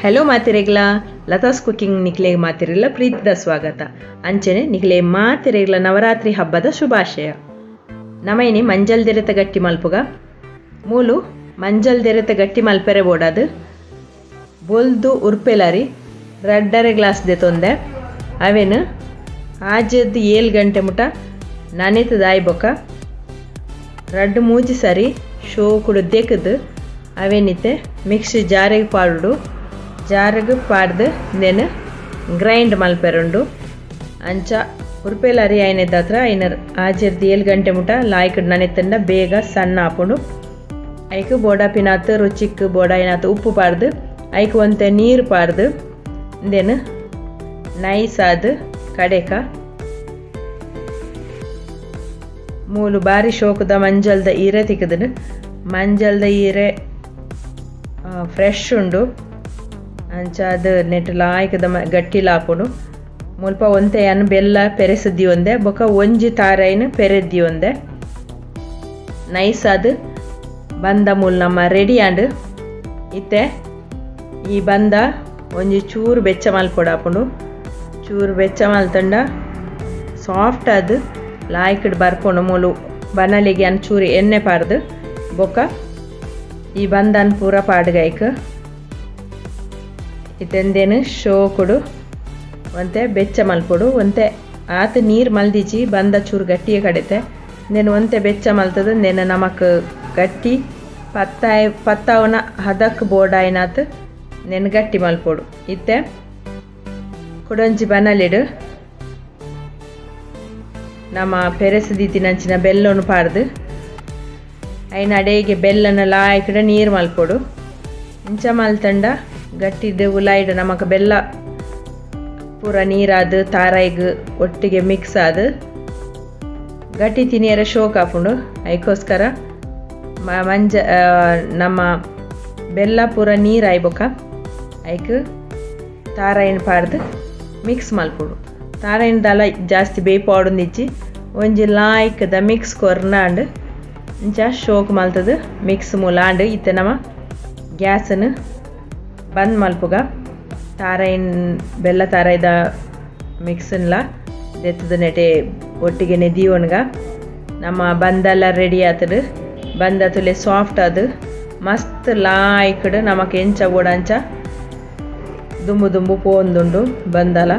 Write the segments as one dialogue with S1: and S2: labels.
S1: Hello ಮಾತಿರೆಗ್ಲ Latha's cooking ನಿಕ್ಲೆಗೆ ಮಾತಿರೆಗ್ಲ ಪ್ರೀತಿದ ಸ್ವಾಗತ. ಅಂಚನೆ ನಿಕ್ಲೆ ಮಾತಿರೆಗ್ಲ ನವರಾತ್ರಿ ಹಬ್ಬದ ಶುಭಾಶಯ. ನಮೈನಿ ಮಂಜಲ್ ದೆರೆತ ಗಟ್ಟಿ ಮಲ್ಪುಗ ಮೂಲು ಮಂಜಲ್ ದೆರೆತ ಗಟ್ಟಿ ಮಲ್ಪೆರೆ ಬೋಡದು ಬೊಲ್ದು ಉರ್ಪೆಲಾರಿ ರಡ್ಡರೆ ಗ್ಲಾಸ್ ದೆ ತೊಂದೆ ಅವೇನು ಆಜದ್ದು 7 ಗಂಟೆ ಮುಟ ನನೆತ ದಾಯಿ ಬೊಕ ರಡ್ಡು ಮೂಜಿ ಸರಿ ಶೋ ಕುಡು ದೆಕ್ಕದು ಅವೇನಿತೆ ಮಿಕ್ಸಿ ಜಾರಿಗೆ ಪಾಡುಡು ಜಾರಿಗೆ ಪಾಡ್ದು ನೆನ ಗ್ರೈಂಡ್ ಮಲ್ಪೆರುಂಡು ಅಂಚ ಉರ್ಪೆಲಾರಿ ಐನೆದ ಹತ್ರ ಐನರ್ ಆಜರ್ದು 7 ಗಂಟೆ ಮುಟ ಲಾಯ್ಕಡ್ ನನೆತಂಡ ಬೇಗ ಸಣ್ಣ ಹಾಕೊಂಡು ಐಕು ಬೋಡ ಪಿನಾತ್ ರುಚಿಕ್ ಬೋಡ ಏನಾತು ಉಪ್ಪು ಪಾಡ್ದು ಐಕು ಒಂತೆ ನೀರು ಪಾಡ್ದು ದೆನ್ ನೈಸ್ ಆದ ಕಡೆಕ ಮೂಲು ಬಾರಿ ಶೋಕದ ಮಂಜಲ್ದ ಈರೆ ತಿಕ್ಕದನು. ಮಂಜಲ್ದ ಈರೆ ಫ್ರೆಶ್ ಉಂಡು ಅಂಚ ಅದು ನೆಟ್ ಲಾಯ್ಕದ ಗಟ್ಟಿ ಲಾಪುಡು ಮುಲ್ಪ ಒಂತೆಯನ್ನು ಬೆಲ್ಲ ಪೆರೆಸದ್ದಿ ಒಂದೆ ಬೊಕ ಒಂಜಿ ತಾರೈನು ಪೆರೆದ್ದಿ ಒಂದೆ ನೈಸ್ ಆದ ಬಂದ ಮೂಲ ನಮ್ಮ ರೆಡಿ ಆಂಡು ಇತ್ತೆ ಈ ಬಂದ ಒಂಜಿ ಚೂರು ಬೆಚ್ಚ ಮಲ್ಪೊಡಾಪುಂಡು ಚೂರು ಬೆಚ್ಚ ಮಲ್ತಂಡ ಸಾಫ್ಟ್ ಆದ ಲಾಯ್ಕಡ್ ಬರ್ಪುಂಡು ಮೂಲು ಬನಲಿಗೆ ಅನ್ ಚೂರು ಎಣ್ಣೆ ಪಾಡ್ದು ಬೊಕ ಈ ಬಂದನ್ ಪೂರ ಪಾಡ್ಗೈಕ ಇತ್ತೆಂದೇನು ಶೋ ಕೊಡು ಒಂತೆ ಬೆಚ್ಚ ಮಲ್ಪೊಡು ಒಂತೆ ಆತ ನೀರು ಮಲ್ದಿಚಿ ಬಂದ ಚೂರು ಗಟ್ಟಿಯೇ ಕಡೆತೆ ನೆನ ಒಂತೆ ಬೆಚ್ಚ ಮಲ್ತದ ನೆನ ನಮಕ್ ಗಟ್ಟಿ ಪತ್ತಾವನ ಹದಕ್ ಬೋಡಾಯ್ನಾತ್ ನೆನ ಗಟ್ಟಿ ಮಲ್ಪೊಡು ಇತ್ತೆ ಕೊಡೊಂಜಿ ಬನಲಿಡು ನಮ್ಮ ಪೆರೆಸದಿತ್ತಿನಂಚಿನ ಬೆಲ್ಲವನ್ನು ಪಾಡ್ದು ಐನ ಅಡೆಗೆ ಬೆಲ್ಲನ ಲಾಯ್ಕಡ ನೀರು ಮಲ್ಪೊಡು ಇಂಚ ಮಲ್ತಂಡ ಗಟ್ಟಿದ್ದು ಉಲಾಯ್ಡು ನಮಕ್ ಬೆಲ್ಲ ಪೂರ ನೀರಾದ ತಾರಾಯಿಗೆ ಒಟ್ಟಿಗೆ ಮಿಕ್ಸ್ ಆದ ಗಟ್ಟಿ ತಿನಿಯರ ಶೋಕ್ ಹಾಪುಂಡು ಅದಕ್ಕೋಸ್ಕರ ನಮ್ಮ ಬೆಲ್ಲ ಪೂರ ನೀರು ಆಯ್ಬೊಕ ಅದಕ್ಕೆ ತಾರಾಯಿನ ಪಾಡ್ದು ಮಿಕ್ಸ್ ಮಲ್ಪುಡು. ತಾರಾಯಿನ ದಲ ಜಾಸ್ತಿ ಬೇಯ್ಪಾಡುಂದಿಚ್ಚಿ ಒಂಜಿ ಲಾಯ್ಕದ ಮಿಕ್ಸ್ ಕೊರ್ನಾಂಡು ಇಂಚ ಶೋಕ್ ಮಲ್ತದು ಮಿಕ್ಸ್ ಮುಲಾಂಡು ಇತ್ತೆ ನಮ್ಮ ಗ್ಯಾಸನ್ನು ಬಂದ್ ಮಲ್ಪುಗ ತಾರಾಯಿನ ಬೆಲ್ಲ ತಾರಾಯ್ದ ಮಿಕ್ಸನ್ಲ ದೆತ್ತದ ನೆಟೆ ಒಟ್ಟಿಗೆ ನೆದಿಯೋನ್ಗ ನಮ್ಮ ಬಂದೆಲ್ಲ ರೆಡಿ ಆತಡು. ಬಂದ ತುಲೆ ಸಾಫ್ಟ್ ಆದು ಮಸ್ತ್ ಲಾಯ್ಕಡು ನಮಕ್ ಎಂಚ ಬೋಡಂಚ ದುಂಬು ದುಂಬು ಪೋಂದುಂಡು ಬಂದಲ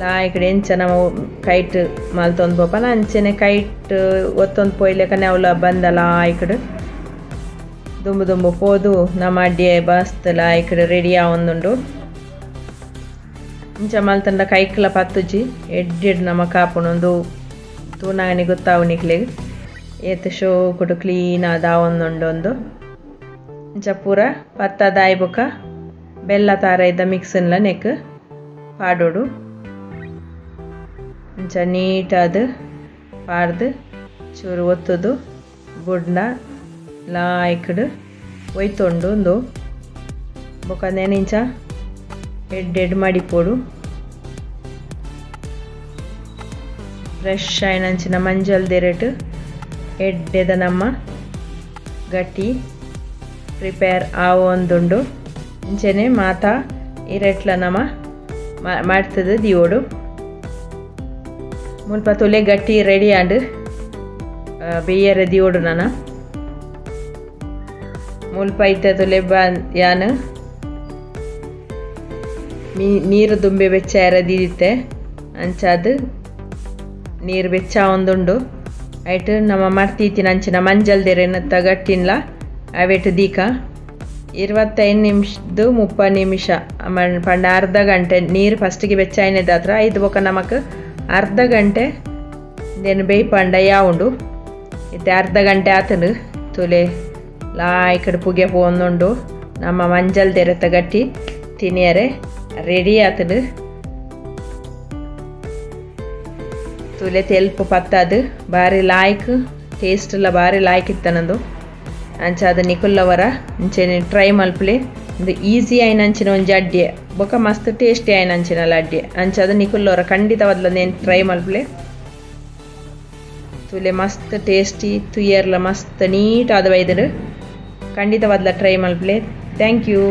S1: ಲಾಯ್ಕಡೆ ಎಂಚ ನಾವು ಕೈಟ್ ಮಲ್ತೊಂದು ಪೋಪನ ಅಂಚೆನೆ ಕೈಟ್ ಒತ್ತೊಂದು ಪೋಯ್ಲೆಕನೆ ಅವಳ ಬಂದ ಲಾಯ್ಕಡು ದುಂಬು ದುಂಬು ಪೋದು ನಮ್ಮ ಅಡ್ಡಿಯ ಬಸ್ತ್ ಲಾಯ್ಕಡು ರೆಡಿ ಆವೊಂದುಂಡು. ಇಂಚ ಮಲ್ತಂಡ ಕೈಕ್ಲ ಪತ್ತುಜಿ ಎಡ್ಡೆಡ್ ನಮ್ಮ ಕಾಪುನೊಂದು ತೂನಾಗನಿ ಗೊತ್ತಾವನಿಕ್ಲೆಗ್ ಏತ್ ಶೋ ಕೊಟ್ಟು ಕ್ಲೀನ್ ಆದ ಆವೊಂದುಂಡು ಒಂದು ಇಂಚ ಪೂರ ಪತ್ತದಾಯ್ ಬೊಕ ಬೆಲ್ಲ ತಾರಾಯ್ದ ಮಿಕ್ಸನ್ಲ ನೆಕ್ ಪಾಡೋಡು ಇಂಚ ನೀಟಾದ ಪಾಡ್ದು ಚೂರು ಒತ್ತುದು ಬುಡ್ನ ಲಾಯ್ಕಡು ಒಯ್ತೊಂಡು ಒಂದು ಬೊಕ ನೆನಿಂಚ ಎಡ್ಡೆಡ್ ಮಡಿಪೋಡು ಫ್ರೆಶ್ ಆಯ್ನಂಚಿನ ಮಂಜಲ್ ದೆರೆಟ್ ಎಡ್ಡೆದ ನಮ್ಮ ಗಟ್ಟಿ ಪ್ರಿಪೇರ್ ಆವೊಂದುಂಡು ಇಂಚೆನೆ ಮಾತ ಇರೆಟ್ಲ ನಮ್ಮ ಮಾಡ್ತದ ದಿಯೋಡು ಮುಲ್ಪ ತೊಲೆ ಗಟ್ಟಿ ರೆಡಿ ಆಂಡು ಬೇಯರೆ ದಿಯೋಡು ನಾನು ಮುಲ್ಪ ಇತ್ತ ತೊಲೆ ಯಾನು ನೀರು ದುಂಬೆ ಬೆಚ್ಚ ಎರದಿತ್ತೆ ಅಂಚಾದು ನೀರು ಬೆಚ್ಚ ಒಂದುಂಡು ಐಟು ನಮ್ಮ ಮರ್ತೀತಿನ ಅಂಚಿನ ಮಂಜಲ್ ದೆರೆನತ್ತ ಗಟ್ಟಿನ್ಲ ಅವೆಟ್ಟು ದೀಕ 25 ನಿಮಿಷದ್ದು 30 ನಿಮಿಷ ಪಂಡ ಅರ್ಧ ಗಂಟೆ ನೀರು ಫಸ್ಟಿಗೆ ಬೆಚ್ಚ ಆಯ್ನದ ಹತ್ರ ಐದು ಬೊಕ ನಮಕ್ ಅರ್ಧ ಗಂಟೆ ದೆನ್ ಬೇಯ್ಪಂಡ ಯಾವುಂಡು ಇತ್ತೆ ಅರ್ಧ ಗಂಟೆ ಆತನು ತುಲೆ ಲಾಯ್ಕಡ್ ಪುಗೆ ಪೋಂದುಂಡು ನಮ್ಮ ಮಂಜಲ್ ದೆರೆತ ಗಟ್ಟಿ ತಿನಿಯರೆ ರೆಡಿ ಆತಡು. ತುಲೆ ತೆಲ್ಪ ಪತ್ತದು ಬಾರಿ ಲಾಯ್ಕ್ ಟೇಸ್ಟ್ಲ ಬಾರಿ ಲಾಯ್ಕ್ ಇತ್ತನಂದು ಅಂಚ ಅದು ನಿಕುಲ್ಲವರ ಇಂಚೆನೆ ಟ್ರೈ ಮಲ್ಪಲೆ ಒಂದು ಈಸಿ ಆಯ್ನಂಚಿನ ಒಂಜಿ ಅಡ್ಡೆ ಬೊಕ ಮಸ್ತ್ ಟೇಸ್ಟಿ ಆಯ್ನಂಚಿನಲ್ಲ ಅಡ್ಡೆ ಅಂಚ ಅದು ನಿಕುಲ್ಲವರ ಖಂಡಿತವಾದ್ಲ ನೇನು ಟ್ರೈ ಮಲ್ಪಲೆ ತುಲೆ ಮಸ್ತ್ ಟೇಸ್ಟಿ ತುಯ್ಯರ್ಲ ಮಸ್ತ್ ನೀಟ್ ಆದ ವೈದರು ಖಂಡಿತವಾದ್ಲ ಟ್ರೈ ಮಲ್ಪಲೆ. Thank you.